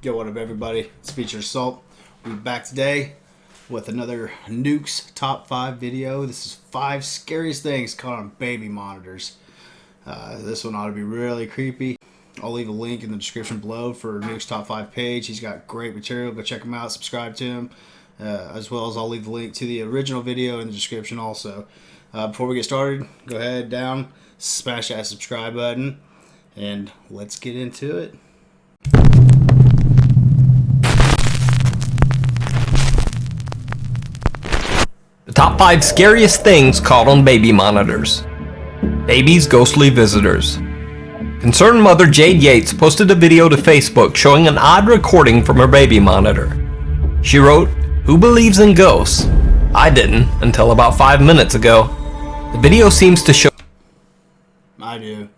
Yo, what up, everybody? It's Feature Assault. We're back today with another Nukes top 5 video. This is 5 scariest things caught on baby monitors. This one ought to be really creepy. I'll leave a link in the description below for Nukes top 5 page. He's got great material. Go check him out. Subscribe to him. As well as I'll leave the link to the original video in the description also. Before we get started, go ahead down, smash that subscribe button, and let's get into it. The top 5 scariest things caught on baby monitors. Baby's ghostly visitors. Concerned mother Jade Yates posted a video to Facebook showing an odd recording from her baby monitor. She wrote, "Who believes in ghosts? I didn't until about 5 minutes ago." The video seems to show I do.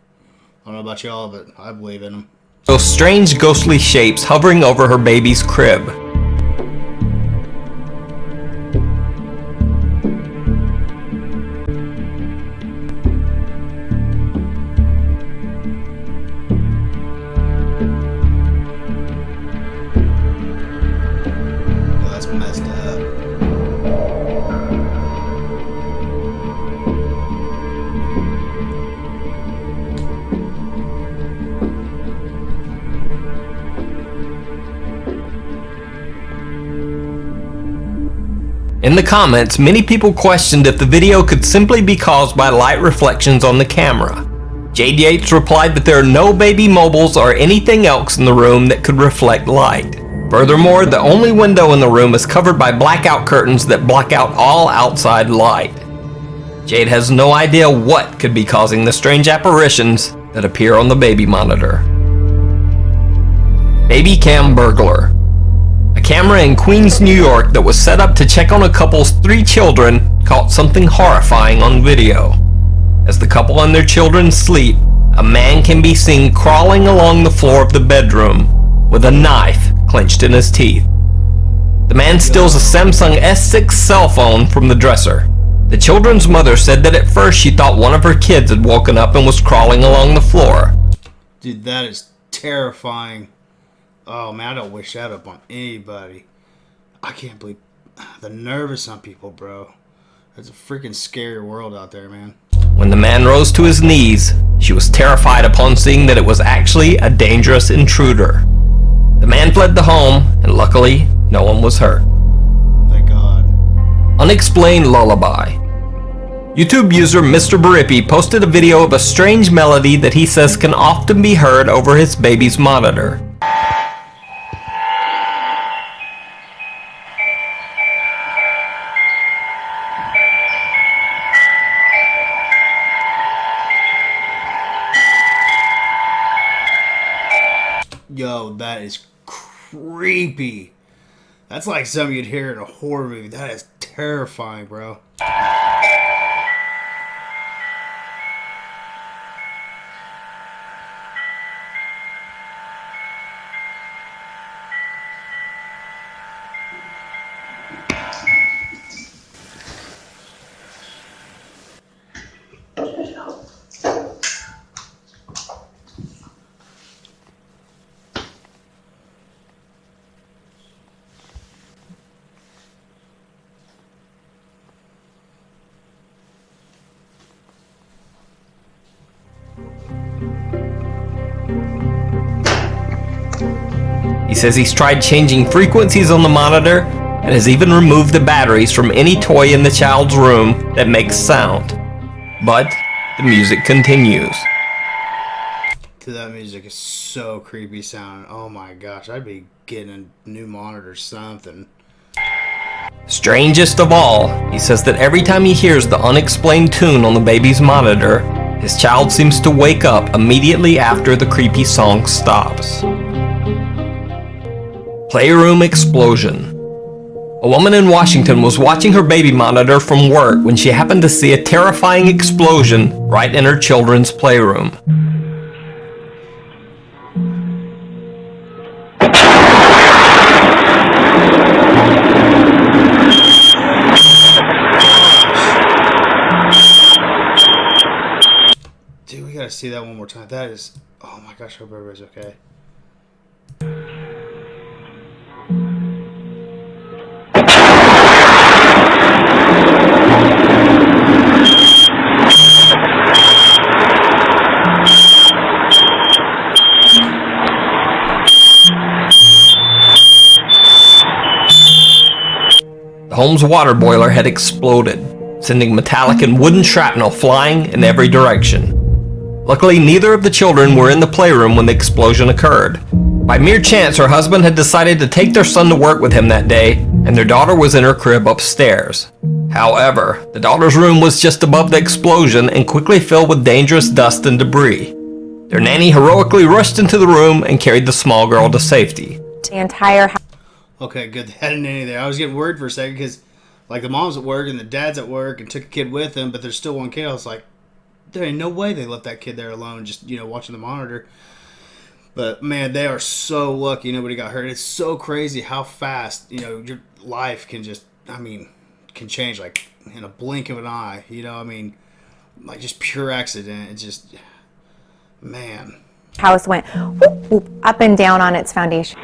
I don't know about y'all, but I believe in them. those strange ghostly shapes hovering over her baby's crib. That's messed up. In the comments, many people questioned if the video could simply be caused by light reflections on the camera. Jade Yates replied that there are no baby mobiles or anything else in the room that could reflect light. Furthermore, the only window in the room is covered by blackout curtains that block out all outside light. Jade has no idea what could be causing the strange apparitions that appear on the baby monitor. Baby cam burglar. A camera in Queens, New York that was set up to check on a couple's 3 children caught something horrifying on video. As the couple and their children sleep, a man can be seen crawling along the floor of the bedroom with a knife clenched in his teeth. The man steals a Samsung S6 cell phone from the dresser. The children's mother said that at first she thought one of her kids had woken up and was crawling along the floor. Dude, that is terrifying. Oh man, I don't wish that up on anybody. I can't believe the nerve of some people, bro. It's a freaking scary world out there, man. When the man rose to his knees, she was terrified upon seeing that it was actually a dangerous intruder. The man fled the home, and luckily, no one was hurt. Thank God. Unexplained lullaby. YouTube user Mr. Barippi posted a video of a strange melody that he says can often be heard over his baby's monitor. Yo, that is creepy. That's like something you'd hear in a horror movie. That is terrifying, bro. He says he's tried changing frequencies on the monitor and has even removed the batteries from any toy in the child's room that makes sound. But the music continues. Dude, that music is so creepy sounding. Oh my gosh, I'd be getting a new monitor or something. Strangest of all, he says that every time he hears the unexplained tune on the baby's monitor, his child seems to wake up immediately after the creepy song stops. Playroom explosion. A woman in Washington was watching her baby monitor from work when she happened to see a terrifying explosion right in her children's playroom. see that one more time. That is, oh my gosh, I hope everybody's okay. The home's water boiler had exploded, sending metallic and wooden shrapnel flying in every direction. Luckily, neither of the children were in the playroom when the explosion occurred. By mere chance, her husband had decided to take their son to work with him that day, and their daughter was in her crib upstairs. However, the daughter's room was just above the explosion and quickly filled with dangerous dust and debris. Their nanny heroically rushed into the room and carried the small girl to safety. The entire house. Okay, good. They had a nanny there. I was getting worried for a second because, like, the mom's at work and the dad's at work and took a kid with them, but there's still one kid. I was like, there ain't no way they left that kid there alone, just, watching the monitor. But, man, they are so lucky nobody got hurt. It's so crazy how fast, your life can just, can change, like, in a blink of an eye. Like, just pure accident. It's just, man. House went whoop, whoop, up and down on its foundation.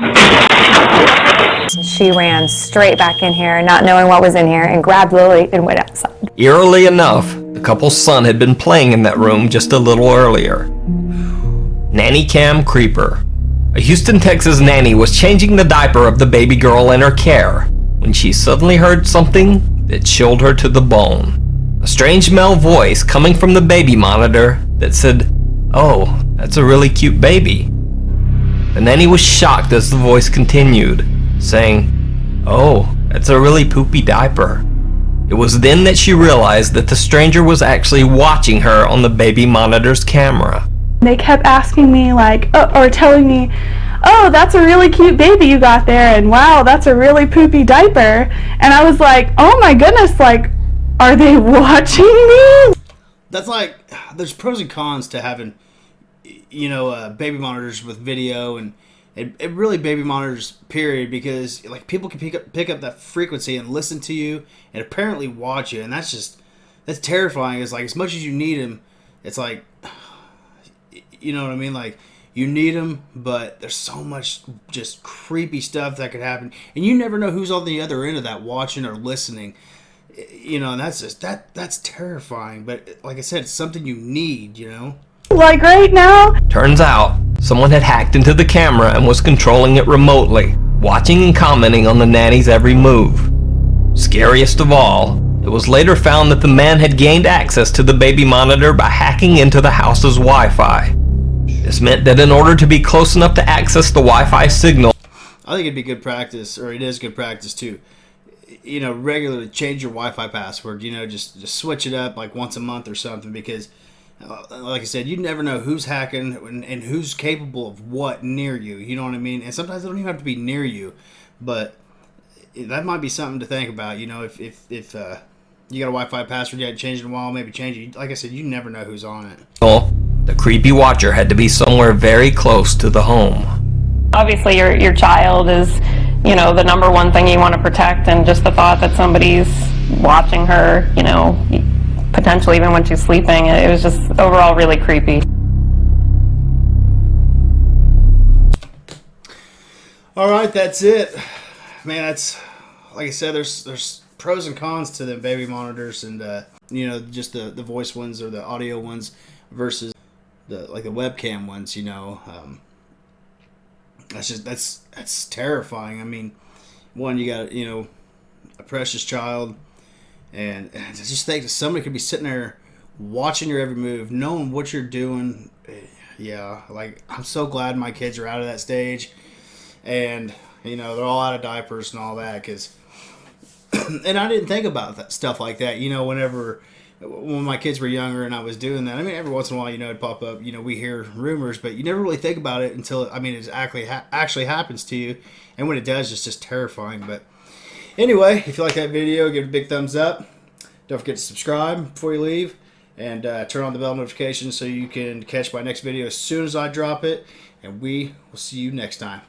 She ran straight back in here, not knowing what was in here, and grabbed Lily and went outside. Eerily enough, the couple's son had been playing in that room just a little earlier. Nanny Cam Creeper. A Houston, Texas nanny was changing the diaper of the baby girl in her care when she suddenly heard something that chilled her to the bone. A strange male voice coming from the baby monitor that said, "Oh, that's a really cute baby." The nanny was shocked as the voice continued, saying, "Oh, that's a really poopy diaper." It was then that she realized that the stranger was actually watching her on the baby monitor's camera. They kept asking me, like, or telling me, "Oh, that's a really cute baby you got there," and "Wow, that's a really poopy diaper." And I was like, oh my goodness, like, are they watching me? That's like, there's pros and cons to having, baby monitors with video and really baby monitors, period, because, like, people can pick up that frequency and listen to you and apparently watch you, and that's terrifying. It's like, as much as you need them, it's like, you know what I mean? Like, you need them, but there's so much just creepy stuff that could happen, and you never know who's on the other end of that watching or listening. And that's just that's terrifying. But like I said, it's something you need. Like right now. Turns out, someone had hacked into the camera and was controlling it remotely, watching and commenting on the nanny's every move. Scariest of all, it was later found that the man had gained access to the baby monitor by hacking into the house's Wi-Fi. This meant that in order to be close enough to access the Wi-Fi signal, I think it'd be good practice, or it is good practice too, regularly change your Wi-Fi password, just switch it up like once a month or something, because like I said, you never know who's hacking and who's capable of what near you, you know what I mean? And sometimes they don't even have to be near you, but that might be something to think about, if you got a Wi-Fi password, you hadn't changed it in a while, maybe change it. Like I said, you never know who's on it. the creepy watcher had to be somewhere very close to the home. Obviously your child is, the number one thing you want to protect, and just the thought that somebody's watching her, potentially even when she's sleeping, it was just overall really creepy. All right, that's it. Man, that's, like I said, there's pros and cons to the baby monitors, and just the voice ones or the audio ones versus the webcam ones. That's terrifying. I mean, one, you got a precious child, and just think that somebody could be sitting there watching your every move, knowing what you're doing. Yeah, I'm so glad my kids are out of that stage, and they're all out of diapers and all that, because and I didn't think about that stuff like that, when my kids were younger and I was doing that. I mean, every once in a while, it'd pop up, we hear rumors, but you never really think about it until, it actually happens to you. And when it does, it's just terrifying. But anyway, if you like that video, give it a big thumbs up. Don't forget to subscribe before you leave, and turn on the bell notifications so you can catch my next video as soon as I drop it. And we will see you next time.